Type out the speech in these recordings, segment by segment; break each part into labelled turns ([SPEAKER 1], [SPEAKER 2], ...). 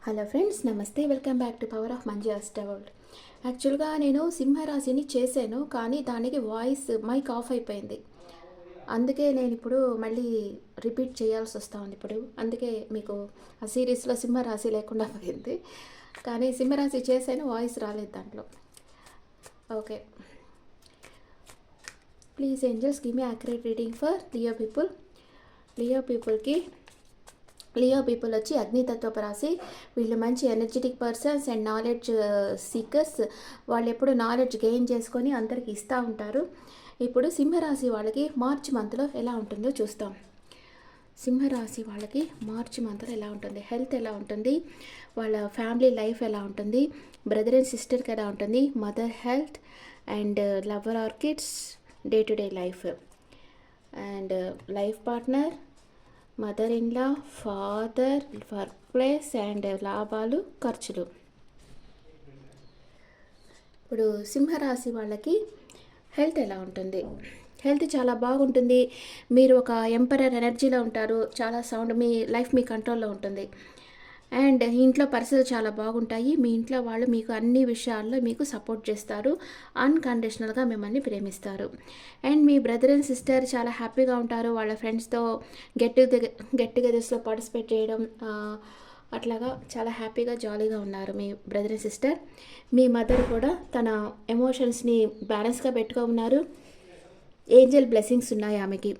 [SPEAKER 1] Hello friends, నమస్తే. Welcome back to power of Manju అస్టవల్డ్. యాక్చువల్గా నేను సింహరాశిని చేశాను, కానీ దానికి వాయిస్ మైక్ ఆఫ్ అయిపోయింది. అందుకే నేను ఇప్పుడు మళ్ళీ రిపీట్ చేయాల్సి వస్తూ ఉంది. అందుకే మీకు ఆ సిరీస్లో సింహరాశి లేకుండా పోయింది. కానీ సింహరాశి చేశాను, వాయిస్ రాలేదు దాంట్లో. Okay, please angels give me accurate reading for Leo people. Leo people వచ్చి అగ్నితత్వపు రాశి. వీళ్ళు మంచి energetic persons and knowledge seekers. వాళ్ళు ఎప్పుడు నాలెడ్జ్ గెయిన్ చేసుకొని అందరికి ఇస్తూ ఉంటారు. ఇప్పుడు సింహరాశి వాళ్ళకి మార్చి మంత్లో ఎలా ఉంటుందో చూస్తాం. సింహరాశి వాళ్ళకి మార్చి మంత్లో ఎలా ఉంటుంది, హెల్త్ ఎలా ఉంటుంది, వాళ్ళ ఫ్యామిలీ లైఫ్ ఎలా ఉంటుంది, బ్రదర్ అండ్ సిస్టర్కి ఎలా ఉంటుంది, mother health and lover are kids, day to day life and life partner, mother in law, father, work place and లాభాలు, ఖర్చులు. ఇప్పుడు సింహరాశి వాళ్ళకి హెల్త్ ఎలా ఉంటుంది? హెల్త్ చాలా బాగుంటుంది. మీరు ఒక ఎంపరర్ ఎనర్జీలో ఉంటారు. చాలా సౌండ్, మీ లైఫ్ మీ కంట్రోల్లో ఉంటుంది. అండ్ ఇంట్లో పరిస్థితులు చాలా బాగుంటాయి. మీ ఇంట్లో వాళ్ళు మీకు అన్ని విషయాల్లో మీకు సపోర్ట్ చేస్తారు. అన్కండిషనల్గా మిమ్మల్ని ప్రేమిస్తారు. And me brother and sister చాలా హ్యాపీగా ఉంటారు. వాళ్ళ ఫ్రెండ్స్తో గెట్ టుగెదర్స్లో పార్టిసిపేట్ చేయడం, అట్లాగా చాలా హ్యాపీగా జాలీగా ఉన్నారు మీ బ్రదర్ అండ్ సిస్టర్. మీ మదర్ కూడా తన ఎమోషన్స్ని బ్యాలెన్స్గా పెట్టుకో ఉన్నారు. ఏంజల్ బ్లెస్సింగ్స్ ఉన్నాయి ఆమెకి.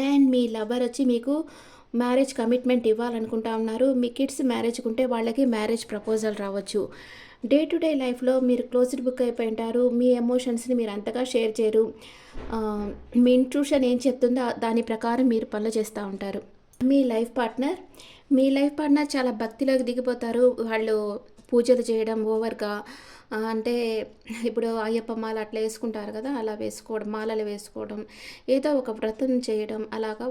[SPEAKER 1] అండ్ మీ లవర్ వచ్చి మీకు మ్యారేజ్ కమిట్మెంట్ ఇవ్వాలనుకుంటా ఉన్నారు. మీ కిడ్స్ మ్యారేజ్కి ఉంటే వాళ్ళకి మ్యారేజ్ ప్రపోజల్ రావచ్చు. డే టు డే లైఫ్లో మీరు క్లోజ్డ్ బుక్ అయిపోయి ఉంటారు. మీ ఎమోషన్స్ని మీరు అంతగా షేర్ చేయరు. మీ ఇంట్యూషన్ ఏం చెప్తుందో దాని ప్రకారం మీరు పనులు చేస్తూ ఉంటారు. మీ లైఫ్ పార్ట్నర్ చాలా భక్తిలోకి దిగిపోతారు. వాళ్ళు పూజలు చేయడం ఓవర్గా, అంటే ఇప్పుడు అయ్యప్ప మాల అట్లా వేసుకుంటారు కదా, అలా వేసుకోవడం, మాలలు వేసుకోవడం, ఏదో ఒక వ్రతం చేయడం, అలాగా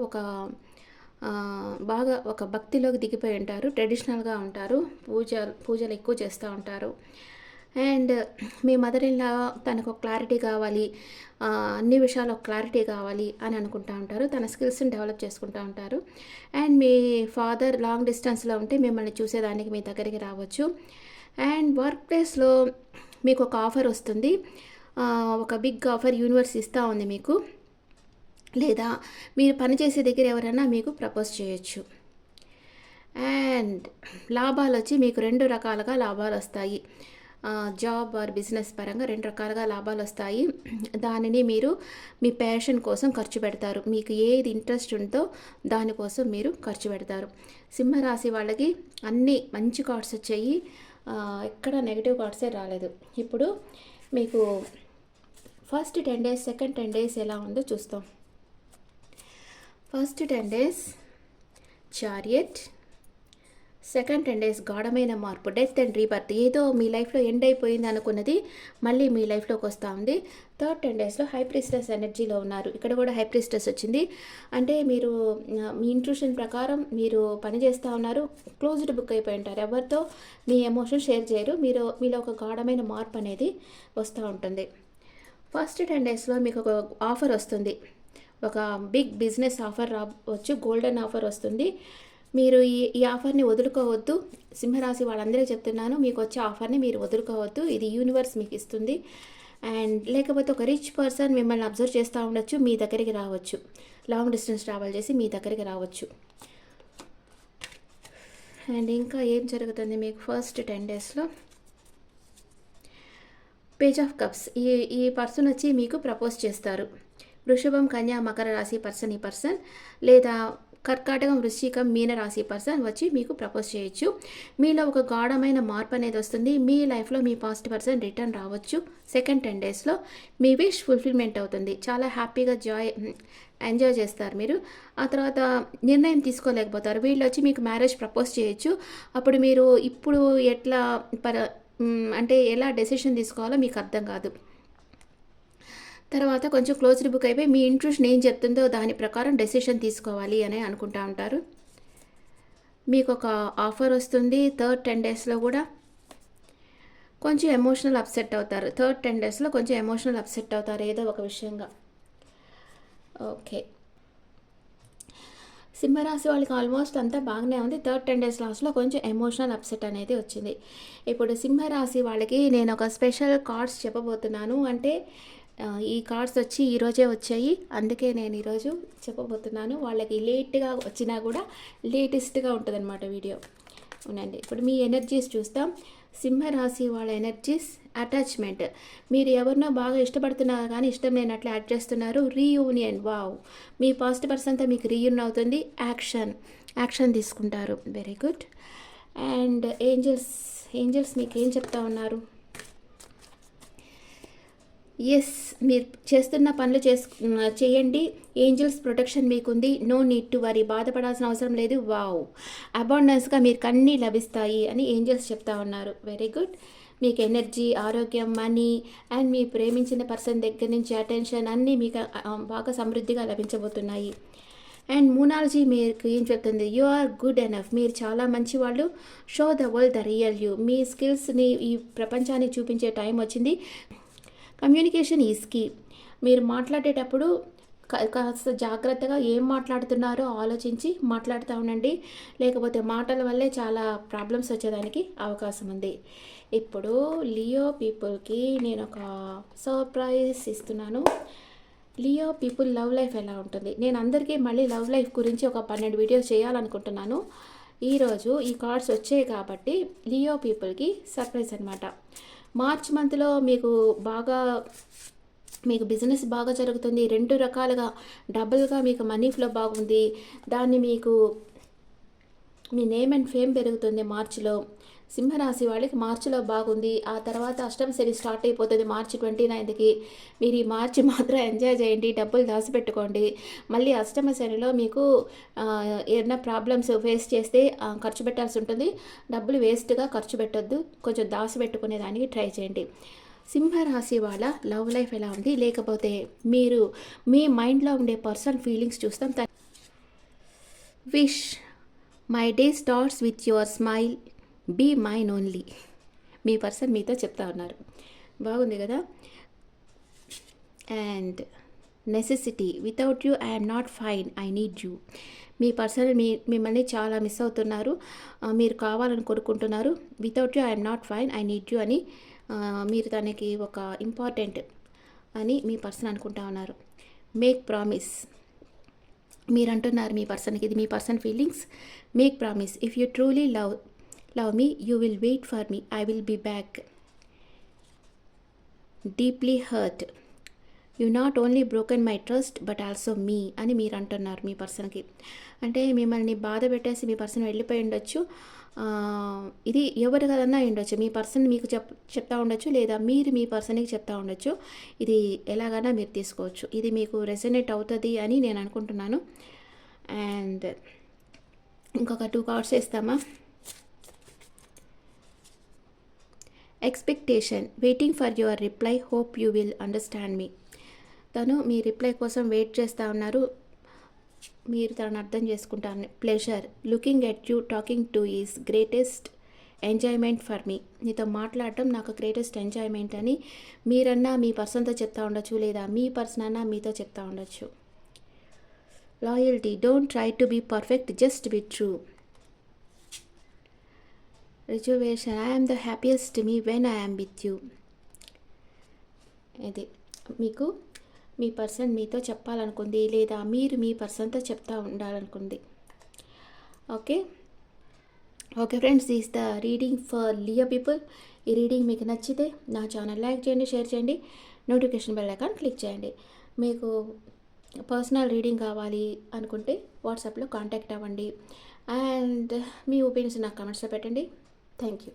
[SPEAKER 1] బాగా ఒక భక్తిలోకి దిగిపోయి ఉంటారు. ట్రెడిషనల్గా ఉంటారు. పూజలు ఎక్కువ చేస్తూ ఉంటారు. అండ్ మీ మదర్ ఇన్లా తనకు క్లారిటీ కావాలి, అన్ని విషయాల్లో క్లారిటీ కావాలి అని అనుకుంటూ ఉంటారు. తన స్కిల్స్ని డెవలప్ చేసుకుంటూ ఉంటారు. అండ్ మీ ఫాదర్ లాంగ్ డిస్టెన్స్లో ఉంటే మిమ్మల్ని చూసేదానికి మీ దగ్గరికి రావచ్చు. అండ్ వర్క్ ప్లేస్లో మీకు ఒక ఆఫర్ వస్తుంది. ఒక బిగ్ ఆఫర్ యూనివర్స్ ఇస్తూ ఉంది మీకు, లేదా మీరు పనిచేసే దగ్గర ఎవరైనా మీకు ప్రపోజ్ చేయొచ్చు. అండ్ లాభాలు వచ్చి మీకు 2 రకాలుగా లాభాలు వస్తాయి. జాబ్ ఆర్ బిజినెస్ పరంగా 2 రకాలుగా లాభాలు వస్తాయి. దానిని మీరు మీ ప్యాషన్ కోసం ఖర్చు పెడతారు. మీకు ఏది ఇంట్రెస్ట్ ఉందో దానికోసం మీరు ఖర్చు పెడతారు. సింహరాశి వాళ్ళకి అన్ని మంచి కార్డ్స్ వచ్చాయి, ఎక్కడ నెగిటివ్ కార్డ్సే రాలేదు. ఇప్పుడు మీకు ఫస్ట్ 10 డేస్, సెకండ్ 10 డేస్ ఎలా ఉందో చూస్తాం. First 10 days chariot, second 10 days గాఢమైన మార్పు, డెత్ అండ్ రీబర్త్. ఏదో మీ లైఫ్లో ఎండ్ అయిపోయింది అనుకున్నది మళ్ళీ మీ లైఫ్లోకి వస్తూ ఉంది. థర్డ్ 10 డేస్లో హై ప్రీస్టెస్ ఎనర్జీలో ఉన్నారు. ఇక్కడ కూడా హై ప్రీస్టెస్ వచ్చింది. అంటే మీరు మీ ఇంట్యూషన్ ప్రకారం మీరు పని చేస్తూ ఉన్నారు. క్లోజ్డ్ బుక్ అయిపోయి ఉంటారు. ఎవరితో మీ ఎమోషన్ షేర్ చేయరు. మీలో ఒక గాఢమైన మార్పు అనేది వస్తూ ఉంటుంది. ఫస్ట్ 10 డేస్లో మీకు ఒక ఆఫర్ వస్తుంది. ఒక బిగ్ బిజినెస్ ఆఫర్ రావచ్చు, గోల్డెన్ ఆఫర్ వస్తుంది. మీరు ఈ ఆఫర్ని వదులుకోవద్దు. సింహరాశి వాళ్ళందరికీ చెప్తున్నాను, మీకు వచ్చే ఆఫర్ని మీరు వదులుకోవద్దు. ఇది యూనివర్స్ మీకు ఇస్తుంది. అండ్ లేకపోతే ఒక రిచ్ పర్సన్ మిమ్మల్ని అబ్జర్వ్ చేస్తూ ఉండొచ్చు, మీ దగ్గరికి రావచ్చు. లాంగ్ డిస్టెన్స్ ట్రావెల్ చేసి మీ దగ్గరికి రావచ్చు. అండ్ ఇంకా ఏం జరుగుతుంది మీకు ఫస్ట్ 10 డేస్లో? Page of cups. ఈ పర్సన్ వచ్చి మీకు ప్రపోజ్ చేస్తారు. వృషభం, కన్యా, మకర రాశి పర్సన్ ఈ పర్సన్, లేదా కర్కాటకం, వృశ్చికం, మీన రాశి పర్సన్ వచ్చి మీకు ప్రపోజ్ చేయొచ్చు. మీలో ఒక గాఢమైన మార్పు అనేది వస్తుంది. మీ లైఫ్లో మీ పాస్ట్ పర్సన్ రిటర్న్ రావచ్చు. సెకండ్ 10 డేస్లో మీ విష్ ఫుల్ఫిల్మెంట్ అవుతుంది. చాలా హ్యాపీగా ఎంజాయ్ చేస్తారు మీరు. ఆ తర్వాత నిర్ణయం తీసుకోలేకపోతారు. వీళ్ళు వచ్చి మీకు మ్యారేజ్ ప్రపోజ్ చేయొచ్చు. అప్పుడు మీరు ఇప్పుడు అంటే ఎలా డెసిషన్ తీసుకోవాలో మీకు అర్థం కాదు. తర్వాత కొంచెం క్లోజ్డ్ బుక్ అయిపోయి మీ ఇంట్యూషన్ ఏం చెప్తుందో దాని ప్రకారం డెసిషన్ తీసుకోవాలి అని అనుకుంటూ ఉంటారు. మీకు ఒక ఆఫర్ వస్తుంది. థర్డ్ 10 డేస్లో కూడా కొంచెం ఎమోషనల్ అప్సెట్ అవుతారు. థర్డ్ 10 డేస్లో కొంచెం ఎమోషనల్ అప్సెట్ అవుతారు ఏదో ఒక విషయంగా. ఓకే, సింహరాశి వాళ్ళకి ఆల్మోస్ట్ అంతా బాగానే ఉంది. థర్డ్ 10 డేస్ లాస్ట్‌లో కొంచెం ఎమోషనల్ అప్సెట్ అనేది వచ్చింది. ఇప్పుడు సింహరాశి వాళ్ళకి నేను ఒక స్పెషల్ కార్డ్స్ చెప్పబోతున్నాను. అంటే ఈ కార్డ్స్ వచ్చి ఈరోజే వచ్చాయి. అందుకే నేను ఈరోజు చెప్పబోతున్నాను. వాళ్ళకి లేట్‌గా వచ్చినా కూడా లేటెస్ట్‌గా ఉంటదనమాట వీడియో. అవునండి. ఇప్పుడు మీ ఎనర్జీస్ చూస్తాం. సింహరాశి వాళ్ళ ఎనర్జీస్ అటాచ్మెంట్. మీరు ఎవరినో బాగా ఇష్టపడుతున్నారు కానీ ఇష్టం లేనట్లు యాక్ట్ చేస్తున్నారు. Reunion, wow! మీ పాస్ట్ పర్సన్తో మీకు రీయూనియన్ అవుతుంది. యాక్షన్ తీసుకుంటారు. Very good. అండ్ ఏంజల్స్ మీకు ఏం చెప్తా ఉన్నారు? ఎస్, మీరు చేస్తున్న పనులు చేయండి. ఏంజల్స్ ప్రొటెక్షన్ మీకుంది. నో నీడ్ టు వరీ, బాధపడాల్సిన అవసరం లేదు. వావ్! అబాండెన్స్గా మీకు అన్నీ లభిస్తాయి అని ఏంజల్స్ చెప్తా ఉన్నారు. Very good. మీకు ఎనర్జీ, ఆరోగ్యం, మనీ అండ్ మీ ప్రేమించిన పర్సన్ దగ్గర నుంచి అటెన్షన్ అన్నీ మీకు బాగా సమృద్ధిగా లభించబోతున్నాయి. అండ్ మూనాలజీ మీకు ఏం చెప్తుంది? యు ఆర్ గుడ్ ఎనఫ్, మీరు చాలా మంచి వాళ్ళు. Show the world the real you, మీ స్కిల్స్ని ఈ ప్రపంచానికి చూపించే టైం వచ్చింది. Communication is key. మీరు మాట్లాడేటప్పుడు కాస్త జాగ్రత్తగా ఏం మాట్లాడుతున్నారో ఆలోచించి మాట్లాడుతూ ఉండండి. లేకపోతే మాటల వల్లే చాలా ప్రాబ్లమ్స్ వచ్చేదానికి అవకాశం ఉంది. ఇప్పుడు లియో పీపుల్కి నేను ఒక సర్ప్రైజ్ ఇస్తున్నాను. లియో పీపుల్ లవ్ లైఫ్ ఎలా ఉంటుంది? నేను అందరికీ మళ్ళీ లవ్ లైఫ్ గురించి ఒక 12 వీడియోస్ చేయాలనుకుంటున్నాను. ఈరోజు ఈ కార్డ్స్ వచ్చాయి కాబట్టి లియో పీపుల్కి సర్ప్రైజ్ అనమాట. మార్చ్ మంత్లో మీకు బిజినెస్ బాగా జరుగుతుంది. 2 రకాలుగా డబుల్గా మీకు మనీ ఫ్లో బాగుంది. దాన్ని మీకు మీ నేమ్ అండ్ ఫేమ్ పెరుగుతుంది మార్చిలో. సింహరాశి వాళ్ళకి మార్చిలో బాగుంది. ఆ తర్వాత అష్టమ శని స్టార్ట్ అయిపోతుంది మార్చి 29కి. మీరు ఈ మార్చి మాత్రం ఎంజాయ్ చేయండి, డబ్బులు దాచిపెట్టుకోండి. మళ్ళీ అష్టమ శనిలో మీకు ఏదైనా ప్రాబ్లమ్స్ ఫేస్ చేస్తే ఖర్చు పెట్టాల్సి ఉంటుంది. డబ్బులు వేస్ట్గా ఖర్చు పెట్టొద్దు, కొంచెం దాచిపెట్టుకునే దానికి ట్రై చేయండి. సింహరాశి వాళ్ళ లవ్ లైఫ్ ఎలా ఉంది, లేకపోతే మీరు మీ మైండ్లో ఉండే పర్సన్ ఫీలింగ్స్ చూస్తాం. Wish my day starts with your smile, be mine only. మీ పర్సన్ మీతో చెప్తా ఉన్నారు. బాగుంది కదా. And necessity, without you I'm not fine, I need you. మీ పర్సన్ మిమ్మల్ని చాలా మిస్ అవుతున్నారు. మీరు కావాలని కోరుకుంటున్నారు. Without you I'm not fine, I need you అని మీరు తనకి ఒక ఇంపార్టెంట్ అని మీ పర్సన్ అనుకుంటా ఉన్నారు. మేక్ ప్రామిస్, మీరు అంటున్నారు మీ పర్సన్కి, ఇది మీ person feelings. Make promise, if you truly love me, you will wait for me, I will be back. Deeply hurt, you not only broken my trust but also me అని మీరు అంటున్నారు మీ పర్సన్కి. అంటే మిమ్మల్ని బాధ పెట్టేసి మీ పర్సన్ వెళ్ళిపోయి ఉండొచ్చు. ఇది ఎవరు కదన్నా ఉండొచ్చు. మీ పర్సన్ మీకు చెప్తా ఉండొచ్చు, లేదా మీరు మీ పర్సన్కి చెప్తా ఉండొచ్చు. ఇది ఎలాగైనా మీరు తీసుకోవచ్చు. ఇది మీకు రెసనేట్ అవుతుంది అని నేను అనుకుంటున్నాను. అండ్ ఇంకొక 2 కార్డ్స్ వేస్తామా. Expectation, waiting for your reply, hope you will understand me. తను మీ రిప్లై కోసం వెయిట్ చేస్తూ ఉన్నారు, మీరు తనను అర్థం చేసుకుంటారు. Pleasure, looking at you, talking to is greatest enjoyment for me. నీతో మాట్లాడటం నాకు గ్రేటెస్ట్ ఎంజాయ్మెంట్ అని మీరన్నా మీ పర్సన్తో చెప్తా ఉండొచ్చు, లేదా మీ పర్సన్ అన్నా మీతో చెప్తా ఉండొచ్చు. Loyalty, don't try to be perfect, just be true. Reservation, I am the happiest me when I am with you. ఇది మీకు మీ పర్సన్ మీతో చెప్పాలనుకుంది, లేదా మీరు మీ పర్సన్తో చెప్తా ఉండాలనుకుంది. Okay friends, this the reading for Leo people. ఈ రీడింగ్ మీకు నచ్చితే నా ఛానల్ లైక్ చేయండి, షేర్ చేయండి, నోటిఫికేషన్ బెల్ ఐకాన్ క్లిక్ చేయండి. మీకు పర్సనల్ రీడింగ్ కావాలి అనుకుంటే వాట్సాప్లో కాంటాక్ట్ అవ్వండి. అండ్ మీ ఒపీనియన్స్ నాకు కామెంట్స్లో పెట్టండి. Thank you.